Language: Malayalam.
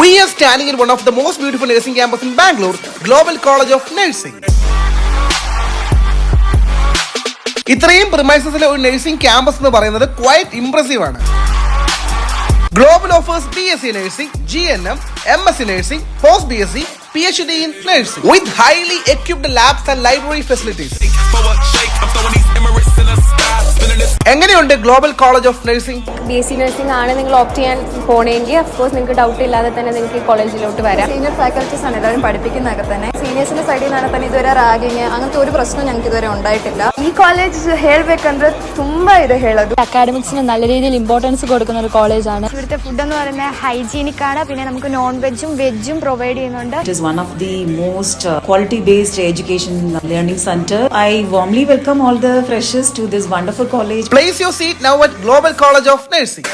We are standing in one of the most beautiful nursing campus in Bangalore, Global College of Nursing. ഇത്രയും പ്രിമൈസസിലെ ഒരു നഴ്സിംഗ് ക്യാമ്പസ് എന്ന് പറയുന്നത് ക്വൈറ്റ് ഇംപ്രസീവ് ആണ്. Global offers BSc Nursing, GNM, MSc Nursing, Post BSc, PhD in Nursing with highly equipped labs and library facilities. എങ്ങനെയുണ്ട് global college of nursing? BSc nursing ആണ് നിങ്ങൾ ഓപ്റ്റ് ചെയ്യാൻ പോണെങ്കിൽ അഫ്കോഴ്സ് നിങ്ങൾക്ക് ഡൗട്ട് ഇല്ലാതെ തന്നെ നിങ്ങൾക്ക് ഈ കോളേജിലോട്ട് വരാം. സീനിയർ ഫാക്കൽറ്റീസ് ആണ് എല്ലാവരും പഠിപ്പിക്കുന്നതൊക്കെ തന്നെ. സീനിയേഴ്സിന്റെ സൈഡിൽ നിന്നാണ് തന്നെ ഇതുവരെ റാഗിങ് അങ്ങനത്തെ ഒരു പ്രശ്നം ഞങ്ങൾക്ക് ഇതുവരെ ഉണ്ടായിട്ടില്ല. ഈ കോളേജ് ಹೇಳ್ಬೇಕಂದ್ರೆ ತುಂಬಾ ಇದೆ ಹೇಳೋದು. അക്കാഡമിക്സിന് നല്ല രീതിയിൽ ഇമ്പോർട്ടൻസ് കൊടുക്കുന്ന ഒരു കോളേജാണ്. ഇവിടുത്തെ ഫുഡ് എന്ന് പറയുന്നത് ഹൈജീനിക് ആണ്. പിന്നെ നമുക്ക് നോൺ വെജും വെജും പ്രൊവൈഡ് ചെയ്യുന്നുണ്ട്. It is one of the most quality based education learning center. I warmly welcome all the freshers to this wonderful college. Place your seat now at Global College of Nursing.